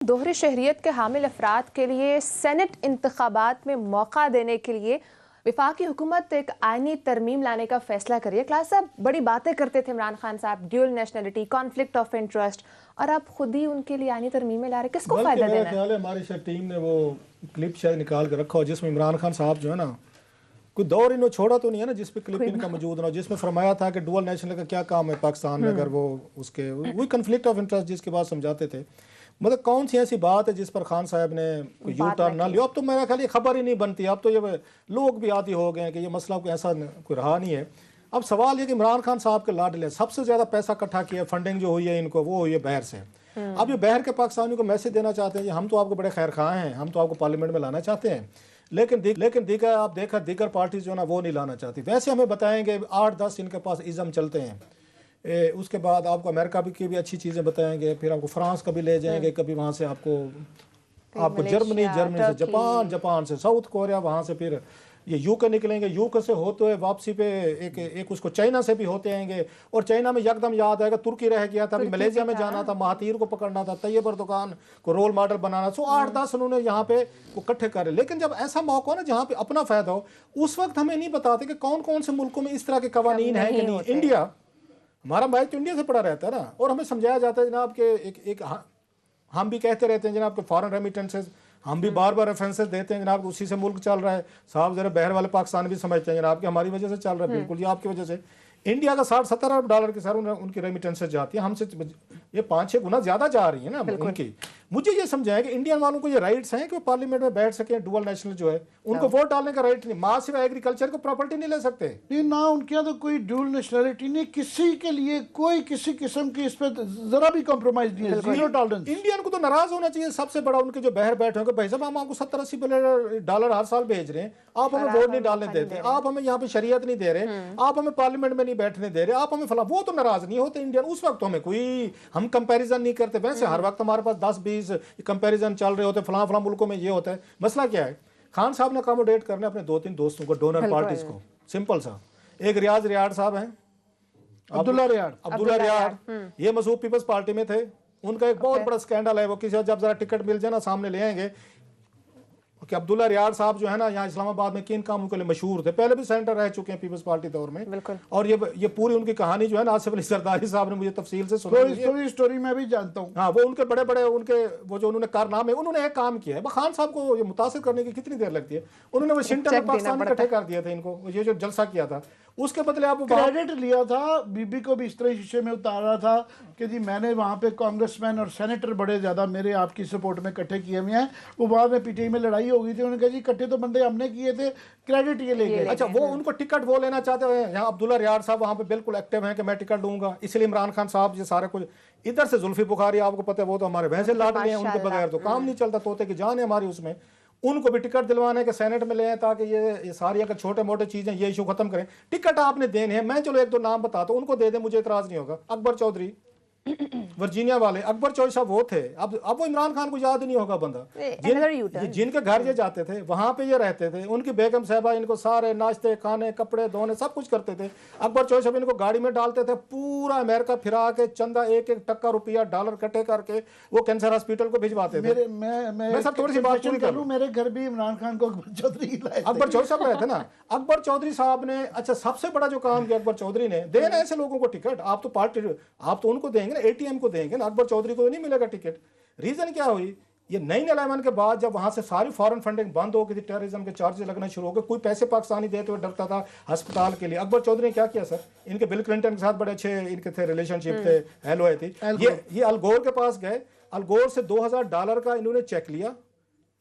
दोहरी शहरियत के हामिल अफराद के लिए सेनेट इंतखाबात में मौका देने के लिए वफाकी हुकूमत एक आईनी तरमीम लाने का फैसला करिए। क्लास साहब बड़ी बातें करते थे इमरान खान साहब, dual nationality, conflict of interest, और आप खुद ही उनके लिए आईनी तरमीमें ला रहे, किसको फायदा देना है? मेरा ख्याल है हमारी शायद टीम ने वो क्लिप शायद निकाल के रखा हो जिसमें इमरान खान साहब जो है ना, कोई दौर इन्होंने छोड़ा तो नहीं है ना जिसपे क्लिप इनका मौजूद ना, जिसमें फरमाया था कि डुअल नेशनल का क्या काम है पाकिस्तान में, अगर वो उसके वही कन्फ्लिक्ट ऑफ इंटरेस्ट जिसके बाद समझाते थे। मतलब कौन सी ऐसी बात है जिस पर खान साहब ने यू टर्न ना लिया? अब तो मेरा ख्याल ये खबर ही नहीं बनती, अब तो ये लोग भी आदी हो गए हैं कि ये मसला कोई ऐसा कोई रहा नहीं है। अब सवाल ये कि इमरान खान साहब के लाडले सबसे ज़्यादा पैसा इकट्ठा किया, फंडिंग जो हुई है इनको वो हुई है बहर से। अब ये बहर के पाकिस्तानियों को मैसेज देना चाहते हैं, हम तो आपको बड़े खैर खां हैं, हम तो आपको पार्लियामेंट में लाना चाहते हैं, लेकिन दीगर आप देखा दीगर पार्टीज जो ना वो नहीं लाना चाहती। वैसे हमें बताएंगे 8-10 इनके पास इज़म चलते हैं, उसके बाद आपको अमेरिका की भी अच्छी चीज़ें बताएंगे, फिर आपको फ्रांस कभी ले जाएंगे, कभी वहाँ से आपको जर्मनी से जापान से साउथ कोरिया, वहाँ से फिर ये यूके निकलेंगे, यूके से होते हुए वापसी पे एक उसको चाइना से भी होते आएंगे, और चाइना में यकदम याद आएगा तुर्की रह गया था, अभी मलेशिया में जाना था, महातीर को पकड़ना था, तैयब एर्दोगान को रोल मॉडल बनाना। 8-10 उन्होंने यहाँ पे वो इकट्ठे करे। लेकिन जब ऐसा मौका हो ना जहाँ पे अपना फायदा हो, उस वक्त हमें नहीं बताते कि कौन कौन से मुल्कों में इस तरह के कवानीन है कि नहीं। इंडिया, हमारा मैच तो इंडिया से पड़ा रहता है ना, और हमें समझाया जाता है जनाब के हम भी कहते रहते हैं जनाब के फॉरेन रेमिटेंसेस, हम भी बार बार रेफरेंसेस देते हैं जनाब, उसी से मुल्क चल रहा है। साहब जरा बहर वाले पाकिस्तान भी समझते हैं जनाब कि हमारी वजह से चल रहा है। बिल्कुल, ये आपकी वजह से इंडिया का 60-70 अरब डॉलर की सर उनकी रेमिटेंसेस जाती है, हमसे ये 5-6 गुना ज्यादा जा रही है ना उनकी। मुझे ये समझाएं कि इंडियन वालों को ये राइट्स हैं कि वो पार्लियामेंट में बैठ सके, डुअल नेशनल जो है उनको वोट डालने का राइट नहीं, माँ सिर्फ एग्रीकल्चर को प्रॉपर्टी नहीं ले सकते। नहीं ना, उनके यहाँ तो कोई डुअल नेशनलिटी नहीं, किसी के लिए कोई किसी किस्म की इस पे जरा भी कॉम्प्रोमाइज नहीं है, जीरो टॉलरेंस। इंडियन को तो नाराज होना चाहिए सबसे बड़ा, उनके जो बहर बैठे होंगे, भाई साहब हम आपको 70-80 बिलियन डॉलर हर साल भेज रहे हैं, आप हमें वोट नहीं डालने देते, आप हमें यहाँ पे शरीयत नहीं दे रहे, आप हमें पार्लियामेंट में नहीं बैठने दे रहे, आप हमें फला, वो तो नाराज नहीं होते इंडियन। उस वक्त हमें कोई हम कंपैरिजन नहीं करते। वैसे हर वक्त हमारे पास 10-20 कंपैरिजन चल रहे होते, फला फला मुल्कों में ये होता है। मसला क्या है, खान साहब ने अकोमोडेट करने अपने 2-3 दोस्तों को, डोनर पार्टीज को, सिंपल सा। एक रियाज साहब हैं, अब्दुल्ला रियाड, ये मसूद पीपल्स पार्टी में थे, उनका एक बहुत बड़ा स्कैंडल है, वो किसी जब जरा टिकट मिल जाए ना सामने ले आएंगे कि अब्दुल्ला रियाड साहब जो है ना यहाँ इस्लामाबाद में किन कामों के लिए मशहूर थे, पहले भी सेंटर रह चुके हैं पीपल्स पार्टी दौर में। और ये पूरी उनकी कहानी जो है ना आसिफ अली जरदारी साहब ने मुझे तफसील से सुनी, स्टोरी मैं भी जानता हूँ। हाँ, वो उनके बड़े बड़े उनके वो जो उन्होंने कारनामे, उन्होंने एक काम किया है। खान साहब को ये मुतासिर करने की कितनी देर लगती है, उन्होंने वाशिंगटन में पाकिस्तान इकट्ठे कर दिए थे इनको, ये जो जलसा किया था उसके बदले आप क्रेडिट लिया था, बीबी को भी इस तरह शीशे में उतारा था कि जी मैंने वहाँ पे कांग्रेसमैन और सेनेटर बड़े ज़्यादा मेरे आपकी सपोर्ट में इकट्ठे किए हुए हैं। वो बाद में पीटीआई में लड़ाई हो गई थी, उन्होंने कहा जी इकट्ठे तो बंदे हमने किए थे, क्रेडिट ये ले गए। अच्छा, वो उनको टिकट वो लेना चाहते हैं। यहाँ अब्दुल्ला रियाड साहब वहाँ पे बिल्कुल एक्टिव हैं कि मैं टिकट दूंगा, इसलिए इमरान खान साहब ये सारे कुछ इधर से जुल्फी बुखारी, आपको पता है वो तो हमारे वैसे लाडले हैं, उनके बगैर तो काम नहीं चलता, तोते की जान है हमारी उसमें। उनको भी टिकट दिलवाने के सेनेट में ले आए ताकि ये सारी अगर छोटे मोटे चीजें ये इशू खत्म करें। टिकट आपने देने हैं, मैं चलो 1-2 नाम बताता हूं, उनको दे दे, मुझे इतराज नहीं होगा। अकबर चौधरी वर्जीनिया वाले, अकबर चौधरी साहब वो थे, अब वो इमरान खान को याद नहीं होगा बंदा, जिनके घर ये जाते थे वहां पे ये रहते थे, उनकी बेगम साहबा इनको सारे नाश्ते खाने कपड़े धोने सब कुछ करते थे। अकबर चौधरी साहब इनको गाड़ी में डालते थे, पूरा अमेरिका फिरा के चंदा 1-1 टक्का रुपया डॉलर इकट्ठे करके वो कैंसर हॉस्पिटल को भिजवाते थे। मैं सब थोड़ी सी बात पूरी करूं, मेरे घर भी इमरान खान को अकबर चौधरी साहब रहे थे ना। अकबर चौधरी साहब ने अच्छा सबसे बड़ा जो काम किया अकबर चौधरी ने, देना ऐसे लोगों को टिकट, आप तो पार्टी आप तो उनको देंगे, एटीएम को देंगे ना, अकबर चौधरी को नहीं मिलेगा टिकट। रीजन क्या हुई, ये 9/11 के बाद जब वहां से सारी फॉरेन फंडिंग बंद हो गई थी, टेररिज्म के चार्जेस लगना शुरू हो गए, कोई पैसे पाकिस्तानी देते हुए डरता था अस्पताल के लिए। अकबर चौधरी ने क्या किया सर, इनके बिल क्लिंटन के साथ बड़े अच्छे इनके थे रिलेशनशिप थे, हेलो है थी, ये अलगोर के पास गए, अलगोर से $2000 का इन्होंने चेक लिया,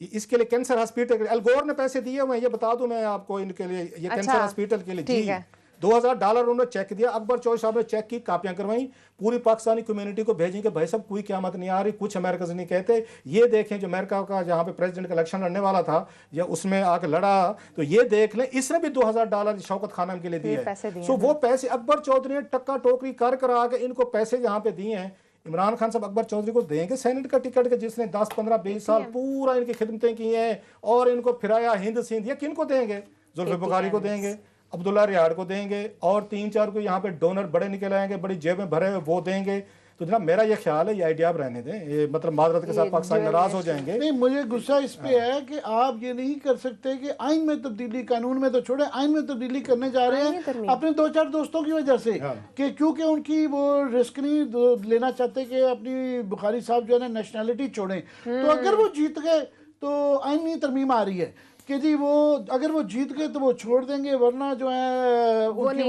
इसके लिए कैंसर हॉस्पिटल, अलगोर ने पैसे दिए, मैं ये बता दूं मैं आपको इनके लिए, ये कैंसर हॉस्पिटल के लिए जी $2000 उन्होंने चेक दिया। अकबर चौधरी साहब ने चेक की कापियां करवाई, पूरी पाकिस्तानी कम्युनिटी को भेजी कि भाई साहब कोई क़यामत नहीं आ रही, कुछ अमेरिका से नहीं कहते, ये देखें जो अमेरिका का जहाँ पे प्रेसिडेंट का इलेक्शन लड़ने वाला था या उसमें आके लड़ा, तो ये देख लें इसने भी $2000 शौकत खानम के लिए दिए हैं। सो वो पैसे अकबर चौधरी ने टक्का टोकरी कर करा के इनको पैसे यहाँ पे दिए हैं। इमरान खान साहब अकबर चौधरी को देंगे सेनेट का टिकट के, जिसने 10, 15, 20 साल पूरा इनकी खिदमतें की हैं और इनको फिराया हिंद सिंध, या किनको देंगे, जुल्फी बुखारी को देंगे, अब्दुल्ला रियाड को देंगे, और 3-4 को यहाँ पे डोनर बड़े निकल आएंगे, बड़ी जेब में भरे हुए वो देंगे। तो जनाब मेरा ये ख्याल है ये आइडिया आप रहने दें, ये मतलब माजरत के साथ पाकिस्तान नाराज हो जाएंगे। नहीं, मुझे गुस्सा इस पे है कि आप ये नहीं कर सकते कि आइन में तब्दीली, कानून में तो छोड़े, आइन में तब्दीली करने जा रहे हैं अपने 2-4 दोस्तों की वजह से, कि क्योंकि उनकी वो रिस्क नहीं लेना चाहते कि अपनी बुखारी साहब जो है ना नेशनैलिटी छोड़ें। तो अगर वो जीत गए तो आइनी तरमीम आ रही है कि जी वो अगर वो जीत गए तो वो छोड़ देंगे, वरना जो है उनकी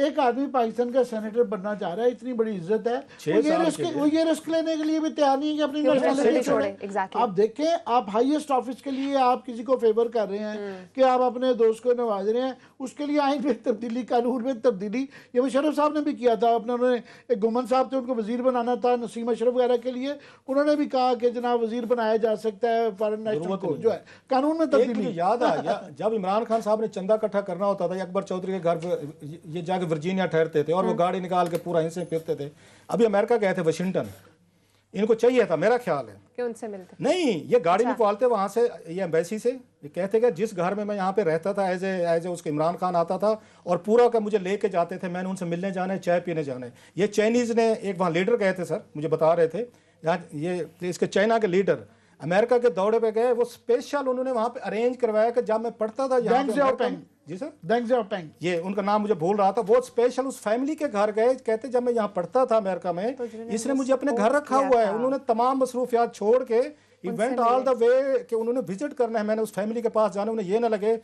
एक आदमी पाकिस्तान का सेनेटर बनना चाह रहा है, इतनी बड़ी इज्जत है, वो ये रिस्क लेने के लिए भी तैयार नहीं है कि अपनी नेशनलिटी छोड़े। आप देखें, आप हाईएस्ट ऑफिस के लिए आप किसी को फेवर कर रहे हैं कि आप अपने दोस्त को नवाज रहे हैं, उसके लिए आइन में तब्दीली, कानून में तब्दीली, ये मुशर्रफ साहब ने भी किया था। अपने उन्होंने गुमन साहब थे, उनको वजीर बनाना था, नसीम अशरफ वगैरह के लिए उन्होंने भी कहा कि जनाब वजीर बनाया जा सकता है फॉरेन नेशनल को, जो है कानून में तब्दीली। याद आया जब इमरान खान साहब ने चंदा इकट्ठा करना होता था, अकबर चौधरी के घर ये जाके वर्जीनिया ठहरते थे और वो गाड़ी निकाल के पूरा हिस्से फिरते थे। अभी अमेरिका गए थे वाशिंगटन, इनको चाहिए था, मेरा ख्याल है कि उनसे मिलते नहीं, ये गाड़ी निकालते वहां से, ये एम्बेसी से, ये कहते कि जिस घर में मैं यहाँ पे रहता था एज ए उसके इमरान खान आता था और पूरा का मुझे लेके जाते थे, मैंने उनसे मिलने जाना है, चाय पीने जाना है। ये चाइनीज ने एक वहाँ लीडर गए थे सर, मुझे बता रहे थे यहाँ, ये इसके चाइना के लीडर अमेरिका के दौरे पे गए, वो स्पेशल उन्होंने वहां पे अरेंज करवाया कि जब मैं पढ़ता था यहाँ पे, जी सर डेंग ज़ियाओपिंग, ये उनका नाम मुझे भूल रहा था, वो स्पेशल उस फैमिली के घर गए, कहते जब मैं यहाँ पढ़ता था अमेरिका में, इसने मुझे अपने घर रखा हुआ है। उन्होंने तमाम मसरूफियात छोड़ के इवेंट ऑल द वे कि उन्होंने विजिट करना है, मैंने उस फैमिली के पास जाना, उन्हें ये ना लगे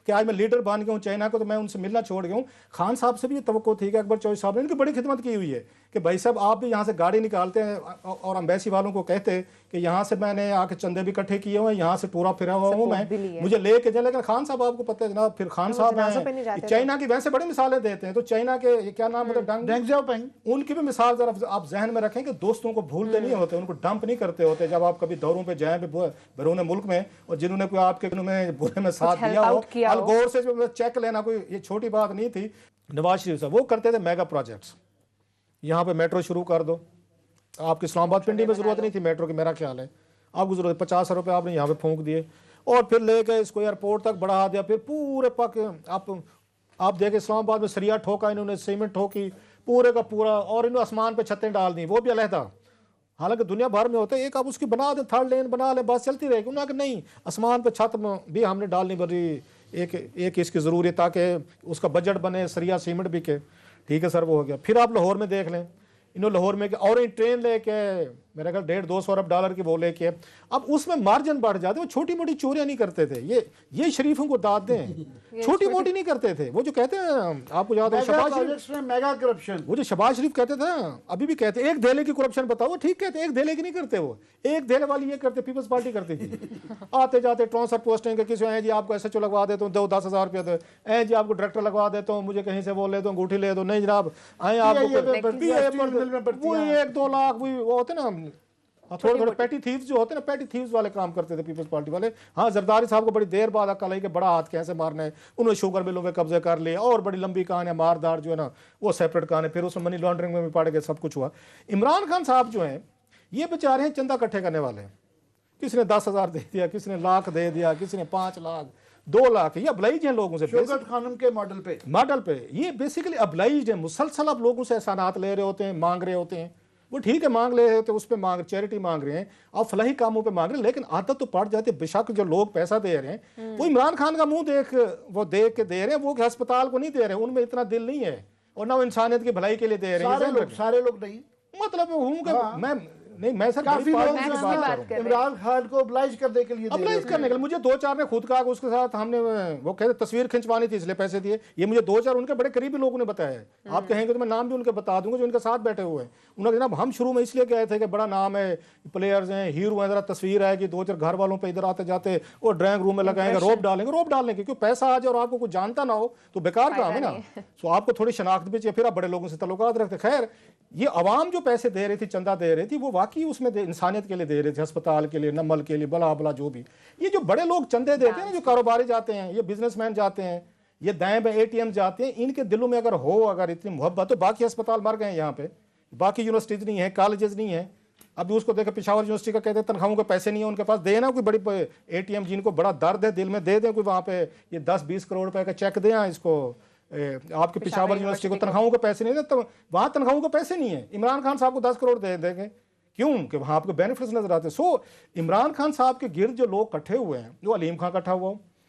कि आज मैं लीडर बन गया हूँ चाइना को तो मैं उनसे मिलना छोड़ गया हूँ। खान साहब से भी ये तवक्को थी कि अकबर चौधरी साहब ने इनकी बड़ी खिदमत की हुई है कि भाई साहब आप भी यहाँ से गाड़ी निकालते हैं और एम्बेसी वालों को कहते कि यहाँ से मैंने आके चंदे भी इकट्ठे किए हुए हैं, यहाँ से पूरा फिरा हुआ हूँ मैं, मुझे लेके जाए। लेकिन खान साहब आपको पता है जनाब, फिर खान साहब हैं चाइना की वैसे बड़ी मिसालें देते हैं, तो चाइना के क्या नाम मतलब डेंग ज़ियाओपिंग, उनकी भी मिसाल जरा आप जहन में रखें कि दोस्तों को भूलते नहीं होते, उनको डंप नहीं करते होते। जब आप कभी दौरों पर जाएं बैरून मुल्क में और जिन्होंने कोई आपके बुरे में साथ दिया हो, अल गोर से चेक लेना कोई ये छोटी बात नहीं थी। नवाज शरीफ साहब वो करते थे मेगा प्रोजेक्ट्स, यहाँ पे मेट्रो शुरू कर दो, आपकी इस्लामाबाद पिंडी में जरूरत नहीं थी मेट्रो की, मेरा ख्याल है आपको जरूरत 50 रुपए आपने यहाँ पे फूंक दिए और फिर ले गए इसको एयरपोर्ट तक बढ़ा दिया, फिर पूरे आप देखे इस्लामाबाद में सरिया ठोका इन्होंने, सीमेंट ठोकी पूरे का पूरा, और इन्होंने आसमान पे छतें डाल दी, वो भी अलहदा, हालांकि दुनिया भर में होता है, एक आप उसकी बना दें, थर्ड लेन बना लें, बस चलती रहेगी। उन्होंने नहीं, आसमान पे छत भी हमने डालनी पड़ी, एक इसकी ज़रूरी है ताकि उसका बजट बने, सरिया सीमेंट बिके, ठीक है सर वो हो गया। फिर आप लाहौर में देख लें, इन्होंने लाहौर में और ट्रेन लेके मेरा ख्याल $150-200 अरब की वो लेके, अब उसमें मार्जिन बढ़ जाते, वो छोटी मोटी चोरियां नहीं करते थे, ये शरीफों को दाद दें, छोटी मोटी नहीं करते थे। वो जो कहते हैं आपको याद है शहबाज शरीफ, मेगा करप्शन, वो जो शहबाज शरीफ कहते थे, अभी भी कहते एक धेले की करप्शन बताओ, ठीक कहते, एक धेले की नहीं करते, वो एक धेले वाली ये करते, पीपल्स पार्टी करती थी। आते जाते ट्रांसफर पोस्टिंग के किसी जी आपको SHO लगवा देता हूँ, 10,000 रुपये दो, जी आपको डायरेक्टर लगवा देता हूँ, मुझे कहीं से वो ले दो, अंगूठी ले दो, नहीं जनाब आए आपको वो 1-2 लाख वो होते ना, थोड़े थोड़े पैटी थीव्स जो होते हैं ना, पैटी थीव्स वाले काम करते थे पीपल्स पार्टी वाले। हाँ, जरदारी साहब को बड़ी देर बाद अक्ल आई कि बड़ा हाथ कैसे मारना है, उन्होंने शुगर मिलों पे कब्जे कर लिए और बड़ी लंबी कहानी है, मारदार जो है ना वो सेपरेट कहानी, फिर उसमें मनी लॉन्ड्रिंग में भी पड़ गए, सब कुछ हुआ। इमरान खान साहब जो हैं ये बेचारे हैं चंदा इकट्ठे करने वाले, किसी ने 10,000 दे दिया, किसी ने लाख दे दिया, किसी ने 5 लाख 2 लाख, ये अब्लाइज हैं लोगों से, शौकत खानम के मॉडल पे ये बेसिकली अब्लाइज हैं, मुसलसल आप लोगों से एहसानात ले रहे होते हैं, मांग रहे होते हैं, वो ठीक है मांग ले रहे होते, उस पर मांग चैरिटी मांग रहे हैं, आप फलाही कामों पे मांग रहे हैं, लेकिन आदत तो पड़ जाती है। बेशक जो लोग पैसा दे रहे हैं वो इमरान खान का मुंह देख के दे रहे हैं, वो अस्पताल को नहीं दे रहे हैं, उनमें इतना दिल नहीं है, और ना वो इंसानियत की भलाई के लिए दे रहे हैं। सारे लोग नहीं, मतलब मैं सर काफी लोग इमरान खान को अब्लाइज करने के लिए मुझे 2-4 ने खुद कहा कि उसके साथ हमने वो कहते तस्वीर खिंचवानी थी इसलिए पैसे दिए, ये मुझे 2-4 उनके बड़े करीबी लोगों ने बताया। आप कहेंगे तो मैं नाम भी उनके बता दूंगा जो उनके साथ बैठे हुए हैं। उन्होंने जनाब हम शुरू में इसलिए गए थे कि बड़ा नाम है, प्लेयर्स हैं, हीरो हैं, जरा तस्वीर आएगी, 2-4 घर वालों पे इधर आते जाते और ड्राइंग रूम में लगाएंगे, रोप डालेंगे, क्योंकि पैसा आ जाए और आपको कुछ जानता ना हो तो बेकार काम है ना। तो आपको थोड़ी शनाख्त भी चाहिए, फिर आप बड़े लोगों से तल्लुकात रखते। खैर ये अवाम जो पैसे दे रही थी, चंदा दे रही थी, वो वाकई उसमें इंसानियत के लिए दे रहे थे, अस्पताल के लिए, नमल के लिए, बला बला जो भी। ये जो बड़े लोग चंदे देते हैं ना, जो कारोबारी जाते हैं, ये बिजनेसमैन जाते हैं, ये दाएं बाएं ATM जाते हैं, इनके दिलों में अगर इतनी मोहब्बत, तो बाकी अस्पताल मर गए हैं यहाँ पे, बाकी यूनिवर्सिटीज नहीं है, कॉलेजेस नहीं है। अभी उसको देखो पिशावर यूनिवर्सिटी का कहते हैं तनख्वाहों के पैसे नहीं है उनके पास, देना कोई बड़ी ATM जिनको बड़ा दर्द है दिल में, दे दें कोई वहाँ पे ये 10-20 करोड़ रुपए का चेक दें इसको آپ کے پشاور یونیورسٹی کو تنخواہوں کے پیسے نہیں دیتے، وہاں تنخواہوں کے پیسے نہیں ہیں، عمران خان صاحب کو 10 کروڑ دیں گے، کیوں کہ وہاں آپ کو بینیفٹس نظر آتے ہیں. عمران خان صاحب کے گرد جو لوگ کٹھے ہوئے ہیں، جو علیم خان کٹھا ہوا ہو،